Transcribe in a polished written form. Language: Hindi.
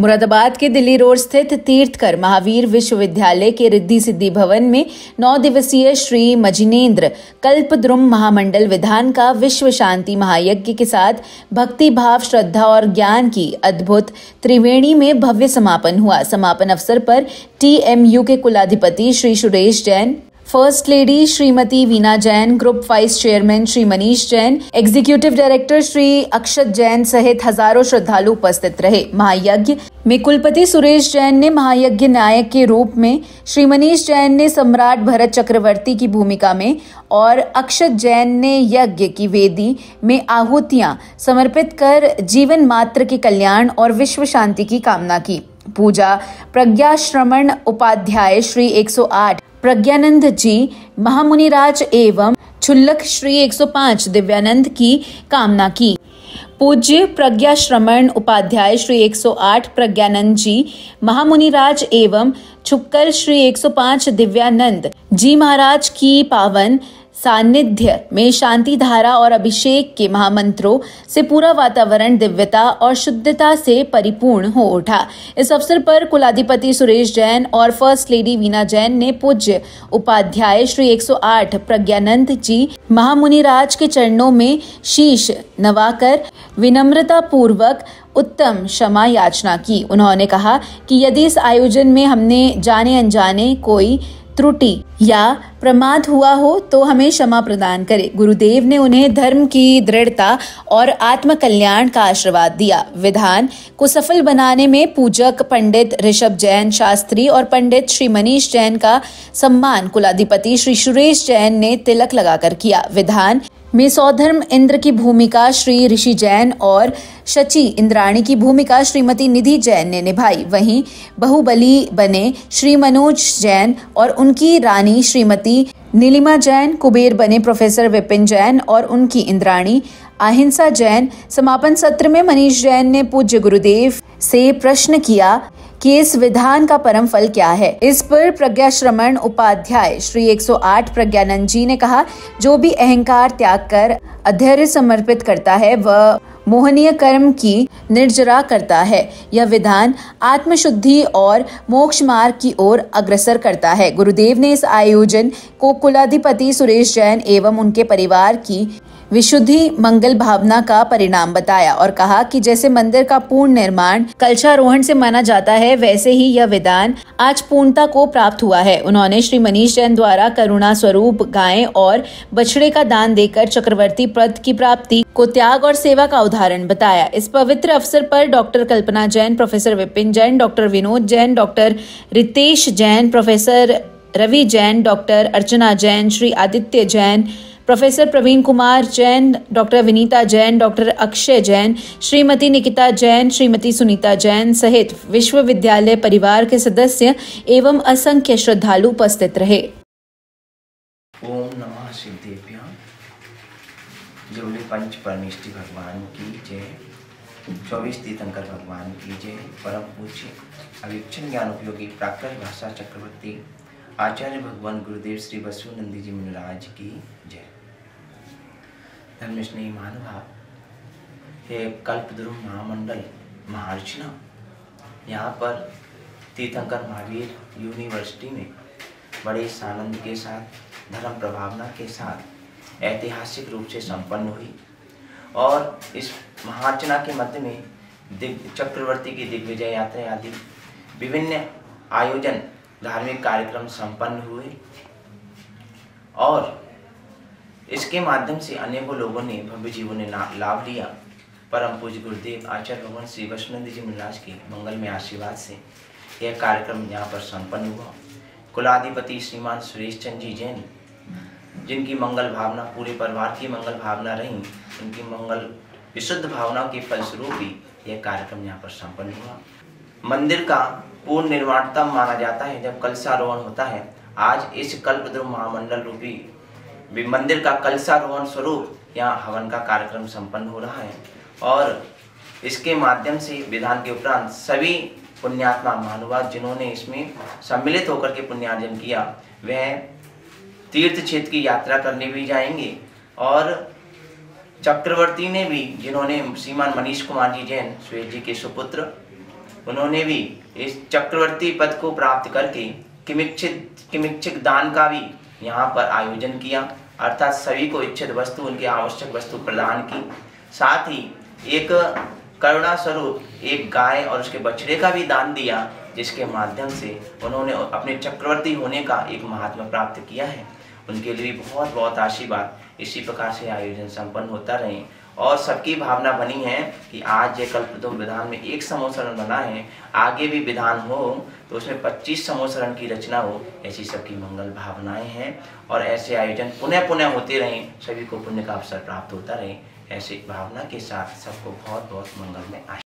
मुरादाबाद के दिल्ली रोड स्थित तीर्थकर महावीर विश्वविद्यालय के रिद्धि सिद्धि भवन में 9 दिवसीय श्री मजिनेन्द्र कल्पद्रुम महामंडल विधान का विश्व शांति महायज्ञ के साथ भक्ति भाव, श्रद्धा और ज्ञान की अद्भुत त्रिवेणी में भव्य समापन हुआ। समापन अवसर पर TMU के कुलाधिपति Shri Suresh Jain, first lady Shrimati Veena Jain, group vice chairman Shri Manish Jain, executive director Shri Akshat Jain सहित हजारों श्रद्धालु उपस्थित रहे। महायज्ञ में कुलपति सुरेश जैन ने महायज्ञ नायक के रूप में, श्री मनीष जैन ने सम्राट भरत चक्रवर्ती की भूमिका में और अक्षत जैन ने यज्ञ की वेदी में आहुतियां समर्पित कर जीवन मात्र के कल्याण और विश्व शांति की कामना की। पूजा प्रज्ञाश्रमण उपाध्याय श्री 108 प्रज्ञानंद जी महामुनिराज एवं क्षुल्लक श्री 105 दिव्यानंद की कामना की। पूज्य प्रज्ञाश्रमण उपाध्याय श्री 108 प्रज्ञानंद जी महामुनिराज एवं छुक्कल श्री 105 दिव्यानंद जी महाराज की पावन सानिध्य में शांति धारा और अभिषेक के महामंत्रों से पूरा वातावरण दिव्यता और शुद्धता से परिपूर्ण हो उठा। इस अवसर पर कुलाधिपति सुरेश जैन और फर्स्ट लेडी वीना जैन ने पूज्य उपाध्याय श्री 108 प्रज्ञानंद जी महामुनिराज के चरणों में शीश नवाकर विनम्रता पूर्वक उत्तम क्षमा याचना की। उन्होंने कहा कि यदि इस आयोजन में हमने जाने अनजाने कोई त्रुटि या प्रमाद हुआ हो तो हमें क्षमा प्रदान करे। गुरुदेव ने उन्हें धर्म की दृढ़ता और आत्म कल्याण का आशीर्वाद दिया। विधान को सफल बनाने में पूजक पंडित ऋषभ जैन शास्त्री और पंडित श्री मनीष जैन का सम्मान कुलाधिपति श्री सुरेश जैन ने तिलक लगाकर किया। विधान में सौधर्म इंद्र की भूमिका श्री ऋषि जैन और शची इंद्राणी की भूमिका श्रीमती निधि जैन ने निभाई। वहीं बहुबली बने श्री मनोज जैन और उनकी रानी श्रीमती नीलिमा जैन, कुबेर बने प्रोफेसर विपिन जैन और उनकी इंद्राणी अहिंसा जैन। समापन सत्र में मनीष जैन ने पूज्य गुरुदेव से प्रश्न किया कि इस विधान का परम फल क्या है। इस पर प्रज्ञाश्रमण उपाध्याय श्री 108 प्रज्ञानंद जी ने कहा, जो भी अहंकार त्याग कर अधैर्य समर्पित करता है वह मोहनीय कर्म की निर्जरा करता है। यह विधान आत्मशुद्धि और मोक्ष मार्ग की ओर अग्रसर करता है। गुरुदेव ने इस आयोजन को कुलाधिपति सुरेश जैन एवं उनके परिवार की विशुद्धि मंगल भावना का परिणाम बताया और कहा कि जैसे मंदिर का पूर्ण निर्माण कलशारोहण से माना जाता है, वैसे ही यह विधान आज पूर्णता को प्राप्त हुआ है। उन्होंने श्री मनीष जैन द्वारा करुणा स्वरूप गाय और बछड़े का दान देकर चक्रवर्ती पद की प्राप्ति को त्याग और सेवा का उदाहरण बताया। इस पवित्र अवसर पर doctor Kalpana Jain, professor Vipin Jain, doctor Vinod Jain, doctor Ritesh Jain, professor Ravi Jain, doctor Archana Jain, Shri Aditya Jain, professor Praveen Kumar Jain, doctor Vineeta Jain, doctor Akshay Jain, Shrimati Nikita Jain, Shrimati Sunita Jain सहित विश्वविद्यालय परिवार के सदस्य एवं असंख्य श्रद्धालु उपस्थित रहे। ओम नमः शिवदेव्यां। जुबली पंच परमेष्टि भगवान की जय, 24 तीर्थंकर भगवान की जय। परम पूज्य अविक्षण ज्ञान उपयोगी प्राकृत भाषा चक्रवर्ती आचार्य भगवान गुरुदेव श्री बसवानंद जी महाराज की जय। धर्मस्नेही महानुभाव, हे कल्पद्रुम महामंडल महार्चना, यहाँ पर तीर्थंकर महावीर यूनिवर्सिटी में बड़े सानंद के साथ, धर्म प्रभावना के साथ ऐतिहासिक रूप से संपन्न हुई और इस महार्चना के मध्य में चक्रवर्ती की दिग्विजय यात्रा आदि विभिन्न आयोजन धार्मिक कार्यक्रम संपन्न हुए और इसके माध्यम से अनेकों लोगों ने भव्य जीवन ने लाभ लिया। परम पूज्य गुरुदेव आचार्य भगवान श्री बसवानंद जी महाराज के मंगलमय आशीर्वाद से यह कार्यक्रम यहाँ पर संपन्न हुआ। कुलाधिपति श्रीमान सुरेश चंद्र जी जैन, जिनकी मंगल भावना पूरे परिवार की मंगल भावना रही, उनकी मंगल विशुद्ध भावनाओं के फलस्वरूप ही यह कार्यक्रम यहाँ पर संपन्न हुआ। मंदिर का पूर्ण निर्माण तब माना जाता है जब कलशारोहण होता है। आज इस कल्पद्रुम महामंडल रूपी मंदिर का कलशारोहण स्वरूप यहाँ हवन का कार्यक्रम संपन्न हो रहा है और इसके माध्यम से विधान के उपरांत सभी पुण्यात्मा महानुभाव जिन्होंने इसमें सम्मिलित होकर के पुण्यार्जन किया, वह तीर्थ क्षेत्र की यात्रा करने भी जाएंगे और चक्रवर्ती ने भी, जिन्होंने श्रीमान मनीष कुमार जी जैन, सुरेश जी के सुपुत्र, उन्होंने भी इस चक्रवर्ती पद को प्राप्त करके किमिच्छिक दान का भी यहाँ पर आयोजन किया, अर्थात सभी को इच्छित वस्तु, उनकी आवश्यक वस्तु प्रदान की। साथ ही एक करुणा स्वरूप एक गाय और उसके बछड़े का भी दान दिया, जिसके माध्यम से उन्होंने अपने चक्रवर्ती होने का एक महात्मा प्राप्त किया है। उनके लिए भी बहुत बहुत आशीर्वाद। इसी प्रकार से आयोजन संपन्न होता रहे और सबकी भावना बनी है कि आज ये कल्पद्रुम विधान में एक समूहशरण बना है, आगे भी विधान हो तो उसमें 25 समूहशरण की रचना हो, ऐसी सबकी मंगल भावनाएं हैं। और ऐसे आयोजन पुनः पुनः होते रहें, सभी को पुण्य का अवसर प्राप्त होता रहे, ऐसी भावना के साथ सबको बहुत बहुत मंगल में आशीर्वाद।